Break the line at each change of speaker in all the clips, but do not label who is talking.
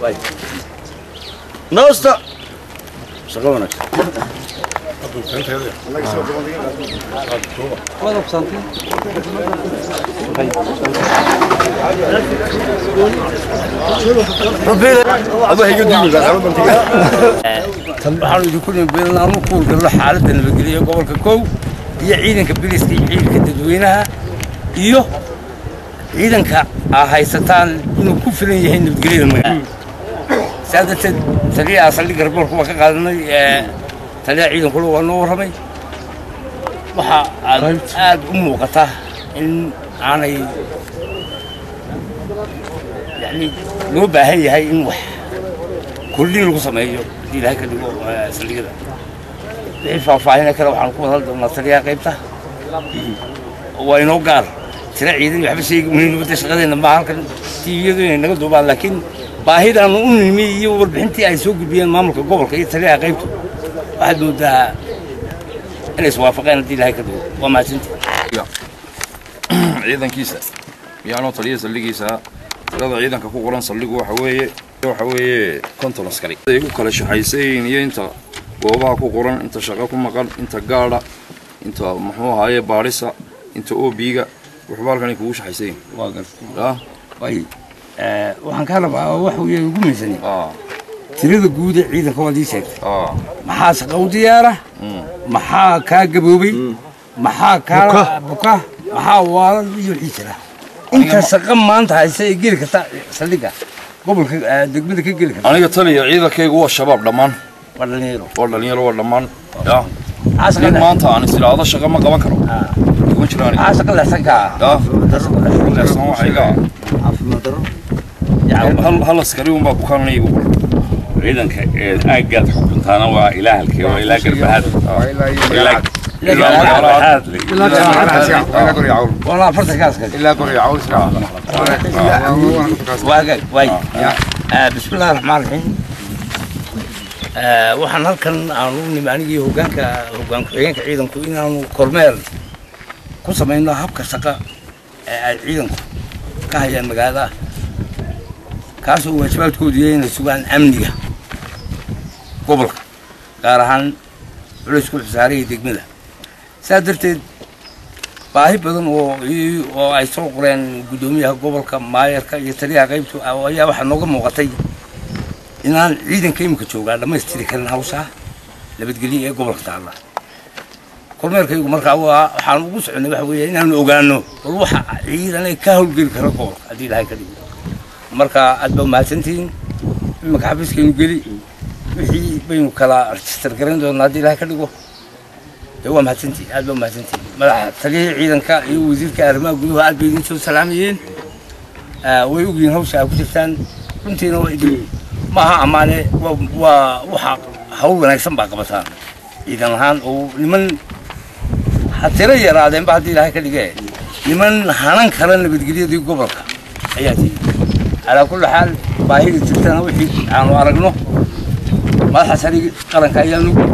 طيب نوستا شغلونك
والله بسنتي
الله يقدم waxaan idin ku leeyahay aan ku kulgalo xaaladda nabadgelyo gobolka Kow iyo ciidanka booliska iyo ciidanka dadweynaha iyo ciidanka haysataan inuu ku filan yahay nabadgelyada magaalada saadatan taliya asali garbool kuma ka qaadanay taliya ciidanku waa noo waramay waxa aad u muuqata in aanay yani loo baahan yahay in wax كلين لو سمعيو دي لها كده سليقة الفاهمين كده وحنا نقول هذا النصرية قيمته وينو قال ترى عيدين يحب شيء من بدي شغالين ما هالك تيجي نقول دوبا لكن باهيد أنا أمي يور بنتي أيسوق بين مامك قبل كي ترى قيمته واحد ده أنا سوافقين دي لها كده وما سنت
عيدان كيسة يعني طريقة سليقة هذا عيدان كفو قران سليقة وحوي كنترول عسكري يقول كل شحيسين يا أنت وباك قران أنت شغالكم مقال أنت قارة أنت محوها هاي بارسة أنت أو بيجا وحبار كان يكوش حيسين
واقف طيب waxaan ka rabaa wax uu ugu miisanay tirada guud ee ciidanka wadii sheegtay maxaa shaqo diyaara maxaa ka gaboobay maxaa ka buka maxaa waalan iyo xiisada inta shaqo maanta haysay geli karta saldhiga gobolka degmada ka geli karta
aniga taliya ciidankaygu waa shabaab dhamaan dhalinyaro waa dhamaan nin maanta aan istilaado shaqo ma qaban karo kuma jiraan
shaqo leexsanka
leexsan waxayga هل اسكريهم بكون لي يقول
عيدن اجد حكمتانا واله الكي واله قرب هذا
والله فرصه كاسك
الا قري عول
واي بسم الله الرحمن الرحيم waxaan halkan aan u nimaanigii hoggaanka xigeenka ciidanku inaanu kormeer ku sameeyno habka shaqo ee ay ciidanku ka hayaan magaalada kaas oo waajibaadkoodu yahay inay sugaan amniga gobolka gaar ahaan culeysku xisaaray degmada saa darteed baahi badan oo ay soo qoreen gudoomiyaha gobolka maayarka iyo taliyaha qaybtu ayaa waxa nooga muuqatay inaan ciidanka imika joogaa dhamaystiri karin hawsha nabadgelyo ee gobolka taala kormeerkaygu markaa waxaan ugu soconay waxa weeye inaanu ogaano bal waxa ciidan ay ka howlgeli karo gobolka haddii ilaahay ka dhigo marka aad baa mahadsantihiin imika xafiiskaynu geli wixii baynu kala register garan doonaa haddii ilaahay ka dhigo waa mahadsantihiin aad baa mahadsantihiin madaxa taliyaha ciidanka iyo wasiirka arrimaha gudaha aad bay idin soo salaamayeen way ogyihiin hawsha ay ku jirtaan runtiina waa idin maaha amaane waa waxa hawl wanaagsan baa qabataan ciidan ahaan oo niman hatira yaraadeen baa haddii ilaahay ka dhigee niman hanan kala nabadgelyadii gobolka ayaa tihi على كل حال باهي تلتنا وحي عن وارقنا ما حسري قرن كايان نقول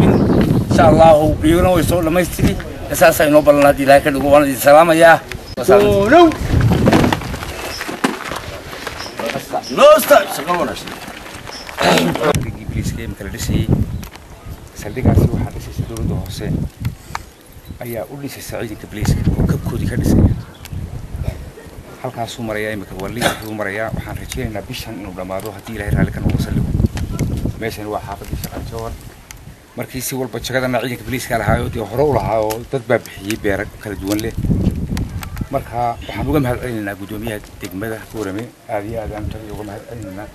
إن شاء الله يونا ويسول لما يستري أساسا ينوبل نادي لكن نقول السلام يا نو نوستا شكرا بليس كيم كردسي سلدي قاسي واحد سيسي دولة حسين أيا أولي سعيد كبليس وكبكودي كردسي halkaasuu marayaa imika waligu marayaa waxaan rajeynaynaa bishan inuu dhamaado haddii ilaahay raalli ka noqdo saldhigu meeshan waa xaafadii shaqajoor markii si walba jagadana ciidanka booliiska lahaayo dee hore u lahaa oo dad baa bixiyey beera kala duwan leh marka waxaan uga mahad celinaynaa gudoomiyaha degmada Boorame aad iyo aad aan uga mahad celinaynaa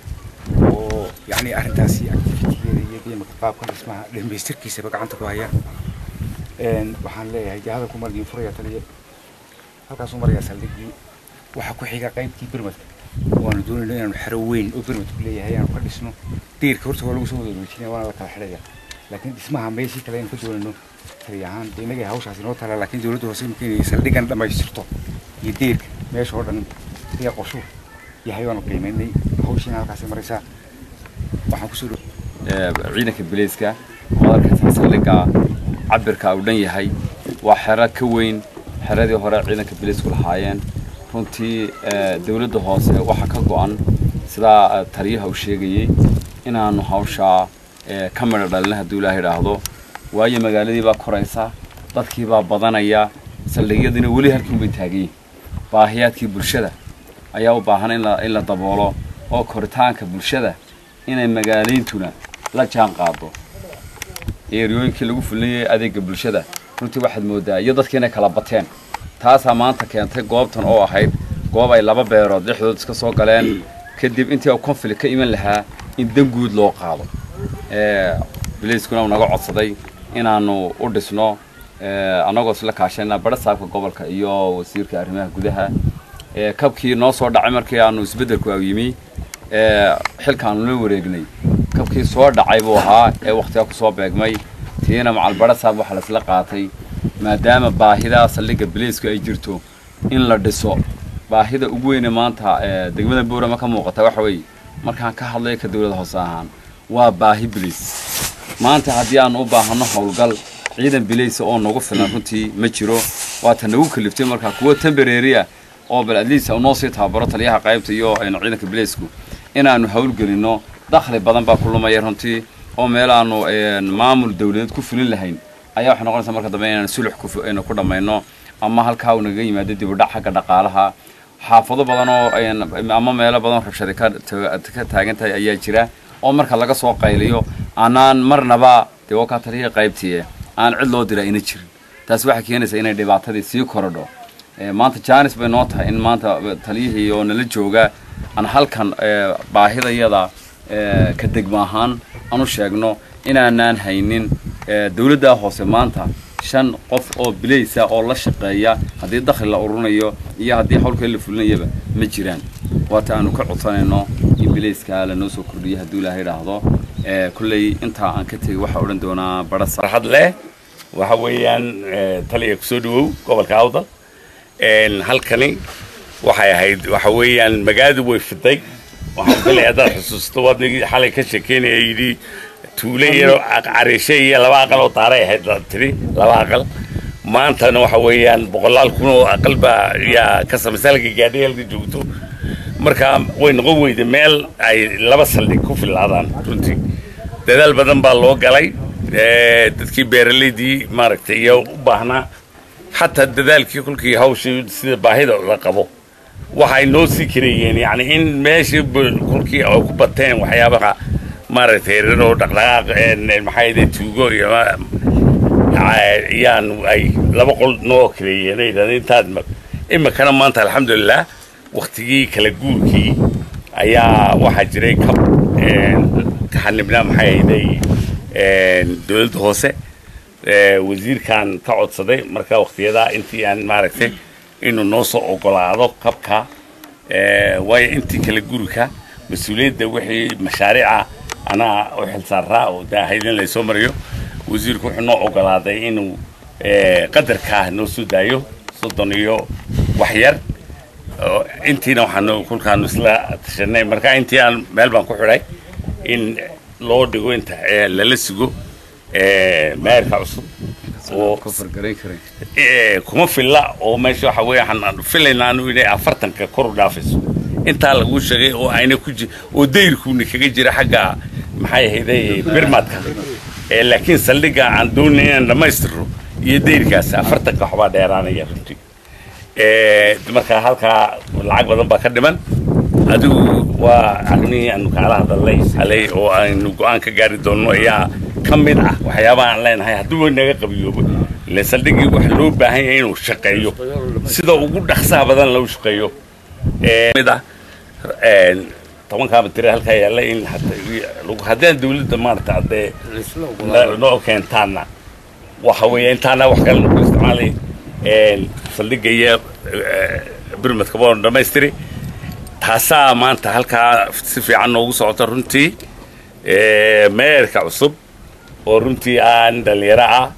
oo yacni arrintaasi activity-geeda iyo imika qaabka dhismaha dhamaystirkiisaba gacanta ku haya waxaan leeyahay dee hadalku mar idin furaya taliya halkaasuu marayaa saldhigii waxa ku xiga qaybtii birmadka waanu doonaynaa inaanu xero weyn oo birmadku leeyahay aanu ka dhisno diirka horta waa lagu soo wareejinaya waana la kala xidhaya laakiin dhismaha meeshii kale aynu ka doonayno taliyahaan dee inagay hawshaasi noo tala laakiin dowladda hoose imika inay saldhigan dhammaystirto iyo diirka meesha oo dhan iyo qorsho yahay waanu qiimaynay hawshiina halkaasi maraysaa waxaan kusoo
ciidanka booliiska wadalka saldhiga cabirka uu dhan yahay waa xero ka weyn xeradii hore ciidanka booliisku lahaayeen runtii dawladda hoose waxa ka go'an sidaa taliyaha uu sheegayay inaanu hawshaa ka midho dhalin hadduu ilaahay idhaahdo waayo magaaladii baa koraysa dadkii baa badanaya saldhigyadina weli halkii bay taagan baahiyaadkii bulshada ayaa u baahan in la daboolo oo koritaanka bulshada inay magaaleyntuna la jaan qaado eeriyooyinkii lagu fulinayay adeegga bulshada runtii waxaad moodaa iyo dadkii inay kala bateen taasaa maanta keentay goobtan oo ahayd goob ay laba beerood dhexdood iska soo galeen kadib intii uu conflict ka iman lahaa in dan guud loo qaado biliiskuna uu naga codsaday inaanu u dhisno anagoo isla kaashayna barasaabka gobolka iyo wasiirka arrimaha gudaha kabkii noo soo dhacay markii aanu isbeddelku yimi xilkaanu la wareegnay kabkii soo dhacay buu ahaa waqtiga ku soo beegmay tiina macal barasaab waxa la isla qaatay maadaama baahida saldhigga biliisku ay jirto in la dhiso baahida ugu weyn maanta degmada Boorama ka muuqata waxa weey markaan ka hadlay ka dawladda hoose ahaan waa baahi biliis maanta haddii aan u baahano howlgal ciidan biliis oo nagu filan runtii ma jiro waa tan ugu kaliftay markaa kuwa temporary oo baladiisa oo noo sii taabaro taliyaha qaybta iyo ciidanka biliisku inaanu howlgelino dakhli badan baa ku lumaya runtii oo meel aanu maamul dawladeed ku fulin lahayn ayaa wax noqonaysa marka dambe inaan sulux ku dhamayno ama halka uu naga yimaado dib u dhac xagga dhaqaalaha xaafado badan oo ama meelo badan rabshado ka taagan tahay ayaa jira oo marka laga soo qayliyo aanaan marnaba dee ka taliyaha qaybtii aan cid loo diray ina jirin taas waxa keenaysa inay dhibaatadii sii korodho maanta jaanis bay noo tahay in maanta taliyihii oo nala jooga aan halkan baahidayada ka degmo ahaan aanu sheegno inaanaan haynin dawladda hoose maanta 5 qof oo bilaysa oo la shaqeeya hadii dakhli la ururinayo iyo hadii hawlka la fulinayaba ma jiraan waata aanu ka codsanayno in bilayska la noo soo kordhiyo hadii Ilaahay raahdo kullay inta aan ka tagay waxa oran doonaa baras
farxad leh waxa weeyaan taliya ku soo dhawow gobolka Awdal halkani waxay ahayd waxa weeyaan magaaladu way fiday waxaan filayaa dad xusuusto wadnigii xalay ka sheekeynayay tuuleeyo cariishay iyo laba aqal oo taaray ahayd tiri laba aqal maantana waxa weeyaan boqolaal kun oo aqal baa yaa ka samaysalka gaadhiga joogto marka way noqon weyday meel ay laba saldhig ku filaadaan runtii dadaal badan baa loo galay dadkii beeraleydii maaragtay iyo u baahnaa xataa dadaalkii kulkii hawshii sida baahida la qabo waxay noo sii kareeyeen yani in meeshii kulkii ay ku bateen waxyaabaha maaragtay reero dhaqdhaqaaq maxay tuugo iyo yaan ay laba qol noo kareeyeen intaad imikana maanta alxamdulillah waqtigii kala guurkii ayaa waxaa jiray kab ka xanibnaa maxay ahayd dawladda hoose wasiirkan ka codsaday marka waqtiyada intii aan maaragtay inuu noo soo ogolaado kabka waayo intii kala guurka mas'uuliyadda wixii mashaariica أنا أحل سراء وده اللي سومريو وزير كحنا أقلاده إنه قدر كهنو سودايو صدنيو وحير أنتي نوحنا كل كانوا سلا تشني مركا أنتي عن ملبان كحراي إن لورد جو أنت للسجو ما يرفع صوت
كفر قريب
كم في الله وماشي حوي حنا في اللي نانو إلى أفرتن ككور دافس أنت على وش شيء أو عينك كوجي ودير كونك كجرا حاجة maxay hayday birmadka laakiin saldhiga aan doonayna lama istiro iyo deerkaas 40 ka xubaa dheeraanaya runtii marka halka lacag badan baa ka dhiman adigu waa arrin aan kala hadalay halay oo aan go'aan ka gaari doono ayaa kamid ah waxyaabaha aan leenahay haduu naga qabiyoobo la saldhigi wax loo baahan yahay inuu shaqeeyo sida ugu dhaqsaha badan loo shaqeeyo mid ah طبعاً كان بتري هالكيا لين حتى لو هذين دولة ما تعدي نوع كان تانا وحوي تانا وحكل استعمالي صدق جيه برمت كبار لما يستري حسا ما أنت هالكا في عنه وصعت رنتي ما يركع الصب ورنتي عند اليراعة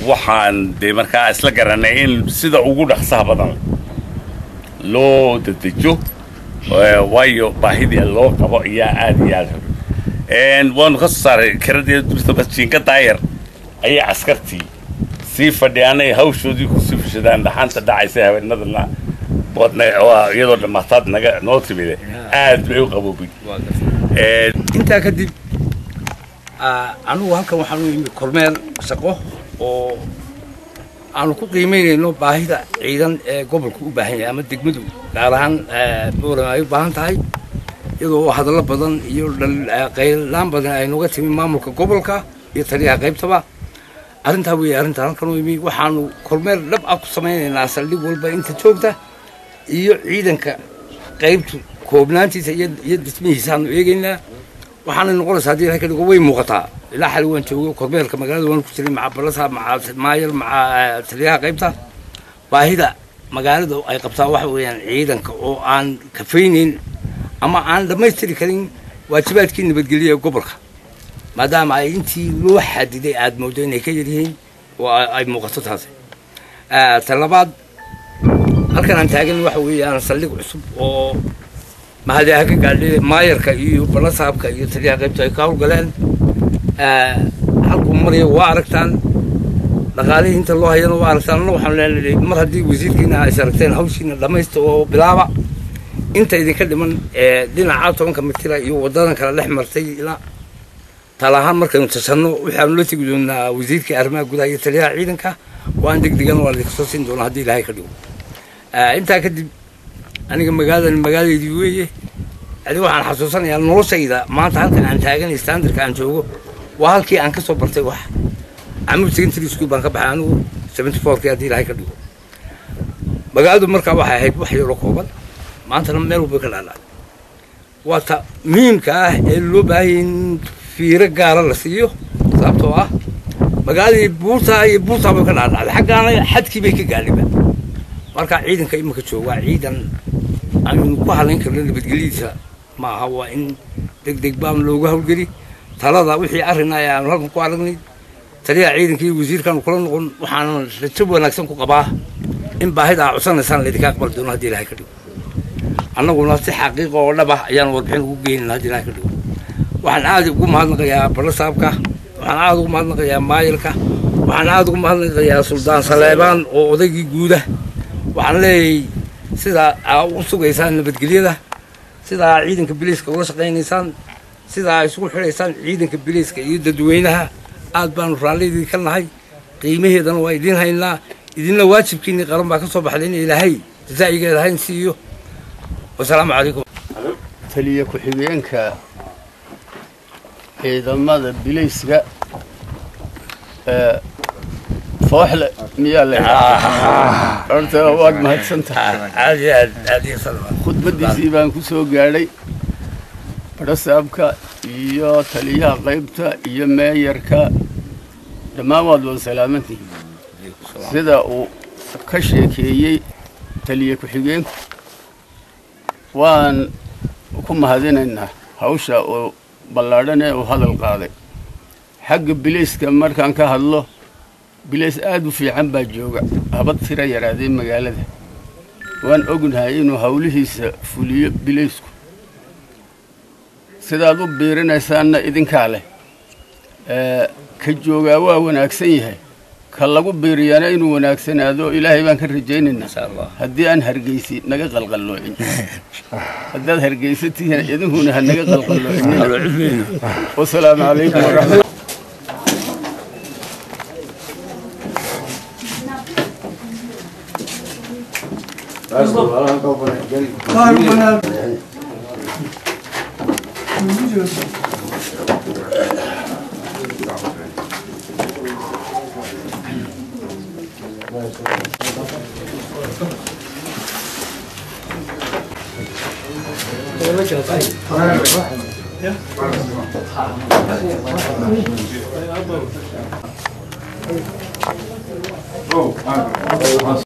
وحن دي مركز لقرنين سيدا وجود حساب بدل لو تتجو وايو باهدي الله قبا يا عادي ان وان خسر كردي بس كتاير اي عسكرتي سي فديانay hawshoodii ku sifshadaan dhaxanta dhacaysa habeenadana iyadoo dhammaataad naga noo timide aad bay u qaboobin
intaa kadib anugu halkan waxaan u yimi kormeel shaqo oo aanu ku qiimeynayno baahida ciidan ee gobolku u baahan yahay ama degmadu gaar ahaan boorama ay u baahan tahay iyadoo hadallo badan iyo qaylaan badan ay nooga timi maamulka gobolka iyo taliyaha qaybtaba arrintaa weeye arrintaa halkan u yimi waxaanu kormeel dhab ah ku samaynaynaa saldhig walba inta joogta iyo ciidanka qaybtu koobnaantiisa iyo dhismihiisaanu eegaynaa waxaana noqonaysaa haddii ilahay ka dhigo way muuqataa ilaa xali waan joogo kormeelka magaalada waan ku jiray maca balasa maca maayal maca taliyaha qaybta baahida magaalada ay qabtaa waxa weeyaan ciidanka oo aan kafaynayn ama aan dhammaystiri karin waajibaadkii nabadgelya ee gobolka maadaama ay intii loo xadiday aad moodo inay ka yaryihiin oo ay muuqato taasi talabaad halkan aan taagan waxa weeyaan saldhig cusub oo mahadiyaha ka gaadhay maayarka iyo balasaabka iyo taliyaha qaybta ay ka howlgaleen halkuu maraya waa aragtaan dhaqaalihii inta loo hayana waa aragtaan anna waxaan leenahay mar haddii wasiirkiina ay aragteen hawshiina dhammaysta oo bilaaba inta idinka dhiman dhinaca 10 mitira iyo wadadan kala dhex martay ilaa talahaan markaynu tashanno waxaanu la tegi doonaa wasiirka arrimaha gudaha iyo taliyaha ciidanka waan degdegan waa la soo siin doonaa haddii ilaahay ka dhigo intaa kadib aniga magaaladeedii weeye adi waxaan xasuusanayaa noloshayda maanta halkan aan taaganay standardka aan joogo waa halkii aan ka soo bartay wax amul secondary school baan ka baxay anigu 74kii haddii ilaahay ka dhigo magaaladu markaa waxay ahayd wax yaro kooban maantana meel walba ka dhaadhacday waa ta muhiimka ah ee loo baahan in fiiro gaara la siiyo sababtoo ah magaaladii buurtaa iyo buurtaa bay ka dhaadhacday xaggaana xadkii bay ka gaadhiba marka ciidanka imika jooga ciidan aanu ku halayn karno nabadgelyadiisa ma aha waa in degdeg baan loogu hawlgeli talada wixii arrin ay aanu halkan ku aragnay taliyaha ciidanka iyo wasiirkan kula noqon waxaan rajo wanaagsan ku qabaa in baahida cusanaysaan laydinka aqbal doono haddii ilaahay ka dhigo annaguna si xaqiiqo oo dhab ah ayaan warbixin ugu geynin haddii ilaahay ka dhigo waxaan aad ugu mahadnaqayaa balasaabka waxaan aad ugu mahadnaqayaa maayilka waxaan aad ugu mahadnaqayaa suldaan saleebaan oo odaygii guuda waxaan leeyahay sidaa u sugaysaan nabadgelyada sidaa ciidanka biliiska ula shaqaynaysaan sidaa isugu xidhaysaan ciidanka biliiska iyo dadweynaha aad baanu raalliydii ka nahay qiimaheedana waa idiin haynaa idinna waajibkiinii qaran baa ka soo baxday in ilaahay jazaa'igeeda hayn siiyo wasalaamu calaykum
taliya ku-xigeenka ciidamada biliiska fooxle miyaa leedahay horta waad mahadsantahay khudbadiisii baan ku soo gaadhay barasaabka iyo taliyaha qaybta iyo meeyarka dhammaan waad wada salaamantihiin sida uu ka sheekeeyey taliya ku-xigeenku waan ku mahadinaynaa hawsha uu ballaadhan ee uu hadal qaaday xagga biliiska markaan ka hadlo bilays aad u fiican baa jooga habad tira yaraadeen magaalada waan ognahay inuu hawlihiisa fuliyo bilaysku sidaad u biirinaysaanna idinkaa leh ka joogaa waa wanaagsan yahay ka lagu biiriyana inuu wanaagsanaado ilaahay baan ka rajaynaynaa haddii aan hargeysi naga qalqalloocin haddaad hargeysa tihiin idinkuna ha naga qalqalloocin wasalaamu calaykum waraxmat